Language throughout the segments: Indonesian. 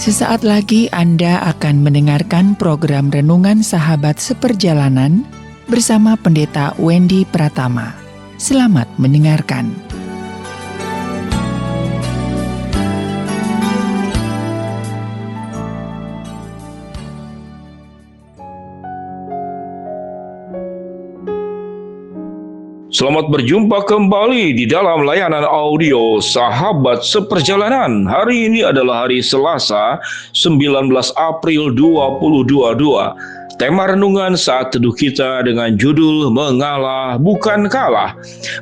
Sesaat lagi Anda akan mendengarkan program Renungan Sahabat Seperjalanan bersama Pendeta Wendy Pratama. Selamat mendengarkan. Selamat berjumpa kembali di dalam layanan audio Sahabat Seperjalanan. Hari ini adalah hari Selasa, 19 April 2022. Tema renungan saat teduh kita dengan judul Mengalah Bukan Kalah.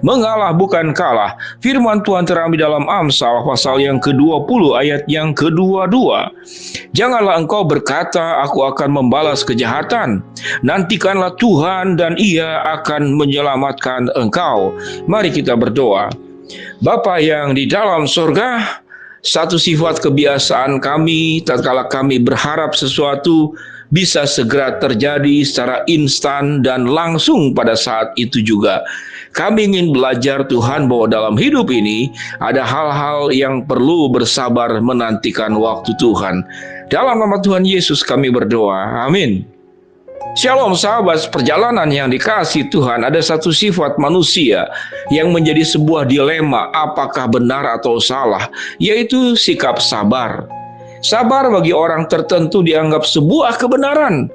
Mengalah bukan kalah. Firman Tuhan terambil dalam Amsal pasal yang ke-20 ayat yang ke-22. Janganlah engkau berkata, aku akan membalas kejahatan. Nantikanlah Tuhan dan Ia akan menyelamatkan engkau. Mari kita berdoa. Bapa yang di dalam surga, satu sifat kebiasaan kami tatkala kami berharap sesuatu bisa segera terjadi secara instan dan langsung pada saat itu juga. Kami ingin belajar Tuhan bahwa dalam hidup ini ada hal-hal yang perlu bersabar menantikan waktu Tuhan. Dalam nama Tuhan Yesus kami berdoa. Amin. Shalom sahabat perjalanan yang dikasihi Tuhan. Ada satu sifat manusia yang menjadi sebuah dilema apakah benar atau salah, yaitu sikap sabar. Sabar bagi orang tertentu dianggap sebuah kebenaran,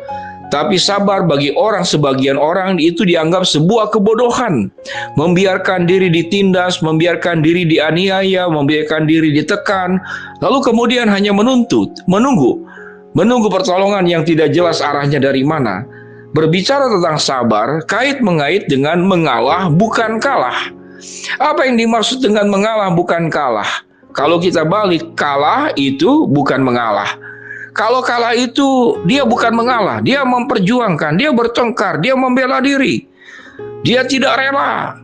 tapi sabar bagi sebagian orang itu dianggap sebuah kebodohan. Membiarkan diri ditindas, membiarkan diri dianiaya, membiarkan diri ditekan, lalu kemudian hanya menunggu pertolongan yang tidak jelas arahnya dari mana. Berbicara tentang sabar, kait-mengait dengan mengalah bukan kalah. Apa yang dimaksud dengan mengalah bukan kalah? Kalau kita balik, kalah itu bukan mengalah. Kalau kalah itu dia bukan mengalah, dia memperjuangkan, dia bertengkar, dia membela diri. Dia tidak rela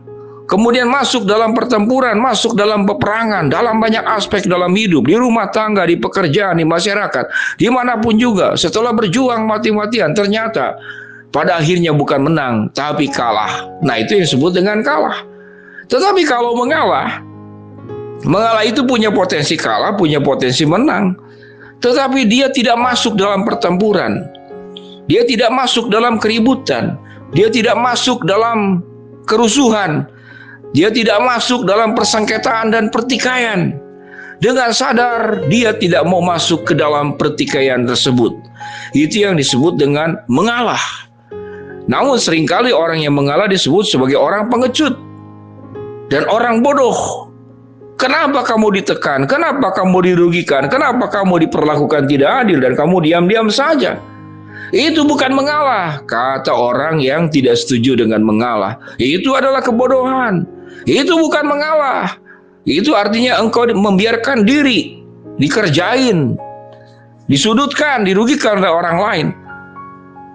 kemudian masuk dalam pertempuran, masuk dalam peperangan, dalam banyak aspek dalam hidup, di rumah tangga, di pekerjaan, di masyarakat, dimanapun juga. Setelah berjuang mati-matian, ternyata pada akhirnya bukan menang, tapi kalah. Nah, itu yang disebut dengan kalah. Tetapi kalau mengalah itu punya potensi kalah, punya potensi menang. Tetapi dia tidak masuk dalam pertempuran. Dia tidak masuk dalam keributan. Dia tidak masuk dalam kerusuhan. Dia tidak masuk dalam persengketaan dan pertikaian. Dengan sadar dia tidak mau masuk ke dalam pertikaian tersebut. Itu yang disebut dengan mengalah. Namun seringkali orang yang mengalah disebut sebagai orang pengecut dan orang bodoh. Kenapa kamu ditekan? Kenapa kamu dirugikan? Kenapa kamu diperlakukan tidak adil dan kamu diam-diam saja? Itu bukan mengalah, kata orang yang tidak setuju dengan mengalah. Itu adalah kebodohan. Itu bukan mengalah. Itu artinya engkau membiarkan diri dikerjain, disudutkan, dirugikan oleh orang lain.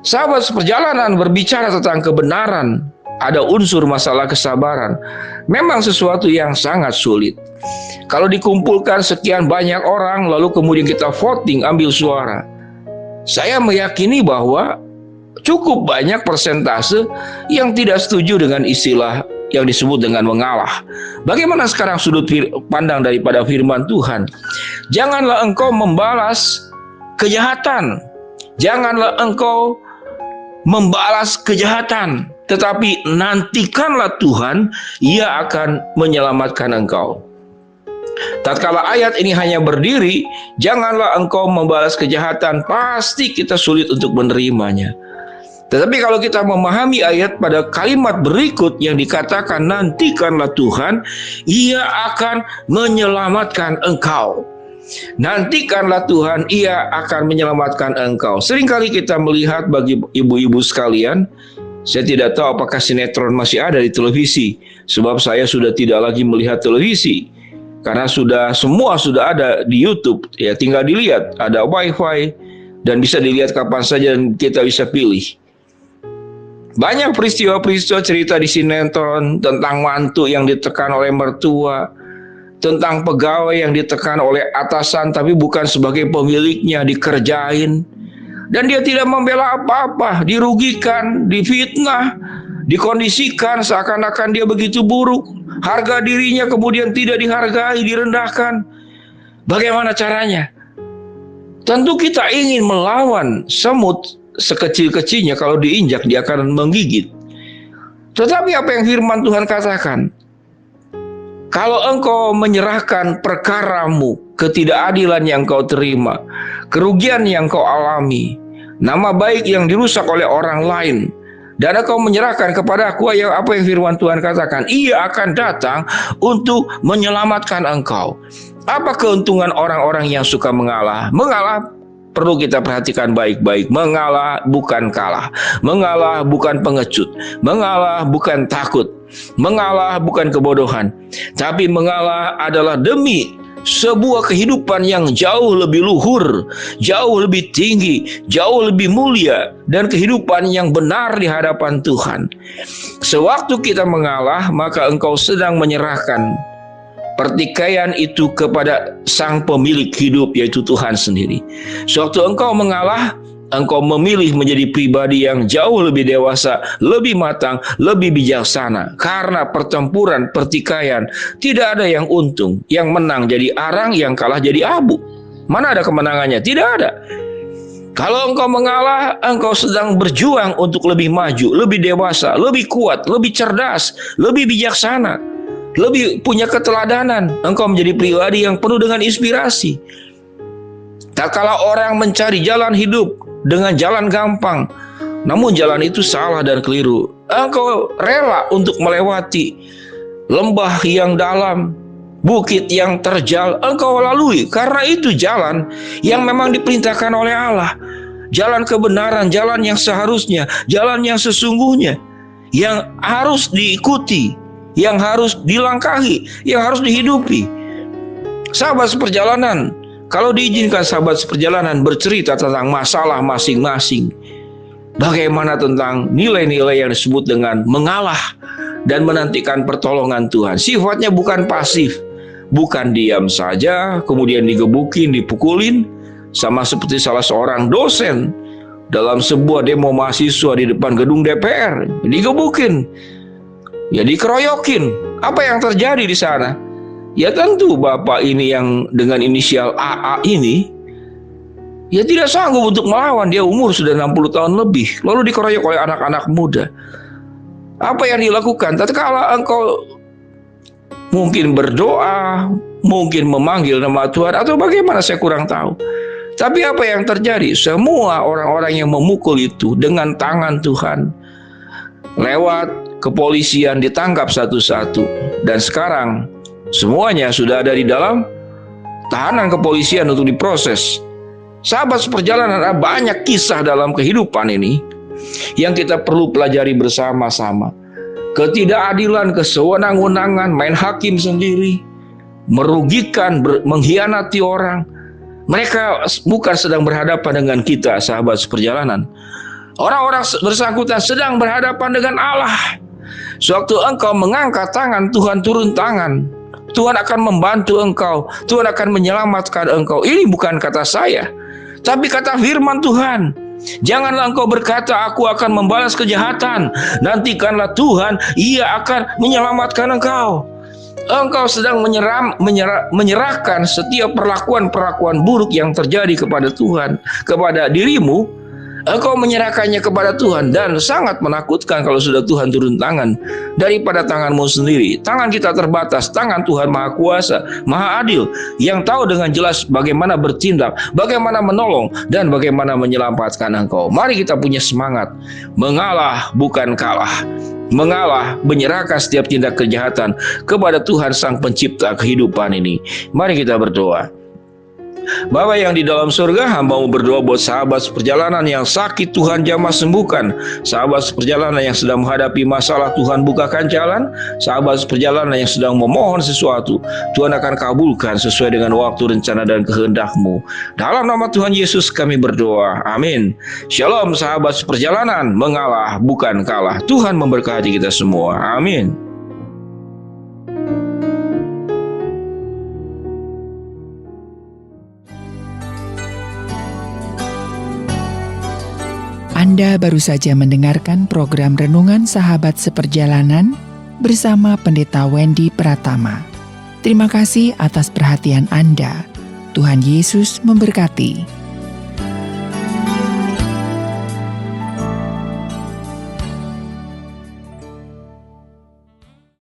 Sahabat seperjalanan berbicara tentang kebenaran. Ada unsur masalah kesabaran. Memang sesuatu yang sangat sulit. Kalau dikumpulkan sekian banyak orang, lalu kemudian kita voting, ambil suara. Saya meyakini bahwa cukup banyak persentase yang tidak setuju dengan istilah yang disebut dengan mengalah. Bagaimana sekarang sudut pandang daripada firman Tuhan? Janganlah engkau membalas kejahatan. Janganlah engkau membalas kejahatan. Tetapi nantikanlah Tuhan, Ia akan menyelamatkan engkau. Tatkala ayat ini hanya berdiri, janganlah engkau membalas kejahatan, pasti kita sulit untuk menerimanya. Tetapi kalau kita memahami ayat pada kalimat berikut yang dikatakan nantikanlah Tuhan, Ia akan menyelamatkan engkau. Nantikanlah Tuhan, Ia akan menyelamatkan engkau. Seringkali kita melihat bagi ibu-ibu sekalian, saya tidak tahu apakah sinetron masih ada di televisi, sebab saya sudah tidak lagi melihat televisi. Karena semua sudah ada di YouTube, ya tinggal dilihat, ada wifi dan bisa dilihat kapan saja dan kita bisa pilih. Banyak peristiwa-peristiwa cerita di sinetron tentang mantu yang ditekan oleh mertua, tentang pegawai yang ditekan oleh atasan tapi bukan sebagai pemiliknya, dikerjain. Dan dia tidak membela apa-apa, dirugikan, difitnah, dikondisikan seakan-akan dia begitu buruk. Harga dirinya kemudian tidak dihargai, direndahkan. Bagaimana caranya? Tentu kita ingin melawan semut sekecil-kecilnya, kalau diinjak dia akan menggigit. Tetapi apa yang firman Tuhan katakan? Kalau engkau menyerahkan perkaramu, ketidakadilan yang kau terima, kerugian yang kau alami, nama baik yang dirusak oleh orang lain, dan engkau menyerahkan kepada aku, apa yang firman Tuhan katakan? Ia akan datang untuk menyelamatkan engkau. Apa keuntungan orang-orang yang suka mengalah? Mengalah perlu kita perhatikan baik-baik. Mengalah bukan kalah. Mengalah bukan pengecut. Mengalah bukan takut. Mengalah bukan kebodohan. Tapi mengalah adalah demi sebuah kehidupan yang jauh lebih luhur, jauh lebih tinggi, jauh lebih mulia, dan kehidupan yang benar di hadapan Tuhan. Sewaktu kita mengalah, maka engkau sedang menyerahkan pertikaian itu kepada sang pemilik hidup, yaitu Tuhan sendiri. Sewaktu engkau mengalah, engkau memilih menjadi pribadi yang jauh lebih dewasa, lebih matang, lebih bijaksana. Karena pertempuran, pertikaian, tidak ada yang untung. Yang menang jadi arang, yang kalah jadi abu. Mana ada kemenangannya? Tidak ada. Kalau engkau mengalah, engkau sedang berjuang untuk lebih maju, lebih dewasa, lebih kuat, lebih cerdas, lebih bijaksana, lebih punya keteladanan. Engkau menjadi pribadi yang penuh dengan inspirasi. Tak kala orang mencari jalan hidup dengan jalan gampang, namun jalan itu salah dan keliru, engkau rela untuk melewati lembah yang dalam, bukit yang terjal, engkau lalui, karena itu jalan yang memang diperintahkan oleh Allah. Jalan kebenaran, jalan yang seharusnya, jalan yang sesungguhnya, yang harus diikuti, yang harus dilangkahi, yang harus dihidupi. Sahabat seperjalanan, kalau diizinkan sahabat seperjalanan bercerita tentang masalah masing-masing, bagaimana tentang nilai-nilai yang disebut dengan mengalah dan menantikan pertolongan Tuhan. Sifatnya bukan pasif, bukan diam saja, kemudian digebukin, dipukulin, sama seperti salah seorang dosen dalam sebuah demo mahasiswa di depan gedung DPR, digebukin, ya dikeroyokin. Apa yang terjadi di sana? Ya tentu bapak ini yang dengan inisial AA ini, ya tidak sanggup untuk melawan. Dia umur sudah 60 tahun lebih, lalu dikeroyok oleh anak-anak muda. Apa yang dilakukan? Tatkala engkau mungkin berdoa, mungkin memanggil nama Tuhan, atau bagaimana saya kurang tahu. Tapi apa yang terjadi? Semua orang-orang yang memukul itu dengan tangan Tuhan, lewat kepolisian ditangkap satu-satu. Dan sekarang semuanya sudah ada di dalam tahanan kepolisian untuk diproses. Sahabat seperjalanan, ada banyak kisah dalam kehidupan ini yang kita perlu pelajari bersama-sama. Ketidakadilan, kesewenang-wenangan, main hakim sendiri, merugikan, mengkhianati orang. Mereka bukan sedang berhadapan dengan kita, sahabat seperjalanan. Orang-orang bersangkutan sedang berhadapan dengan Allah. Sewaktu engkau mengangkat tangan, Tuhan turun tangan. Tuhan akan membantu engkau. Tuhan akan menyelamatkan engkau. Ini bukan kata saya, tapi kata firman Tuhan. Janganlah engkau berkata, aku akan membalas kejahatan. Nantikanlah Tuhan, Ia akan menyelamatkan engkau. Engkau sedang menyerahkan setiap perlakuan-perlakuan buruk yang terjadi kepada Tuhan, kepada dirimu. Engkau menyerahkannya kepada Tuhan, dan sangat menakutkan kalau sudah Tuhan turun tangan daripada tanganmu sendiri. Tangan kita terbatas, tangan Tuhan Maha Kuasa, Maha Adil, yang tahu dengan jelas bagaimana bertindak, bagaimana menolong, dan bagaimana menyelamatkan engkau. Mari kita punya semangat, mengalah bukan kalah. Mengalah, menyerahkan setiap tindak kejahatan kepada Tuhan Sang Pencipta kehidupan ini. Mari kita berdoa. Bapa yang di dalam surga, hamba-Mu berdoa buat sahabat seperjalanan yang sakit, Tuhan jamah sembuhkan. Sahabat seperjalanan yang sedang menghadapi masalah, Tuhan bukakan jalan. Sahabat seperjalanan yang sedang memohon sesuatu, Tuhan akan kabulkan sesuai dengan waktu, rencana, dan kehendak-Mu. Dalam nama Tuhan Yesus kami berdoa, amin. Shalom sahabat seperjalanan, mengalah bukan kalah. Tuhan memberkati kita semua, amin. Anda baru saja mendengarkan program Renungan Sahabat Seperjalanan bersama Pendeta Wendy Pratama. Terima kasih atas perhatian Anda. Tuhan Yesus memberkati.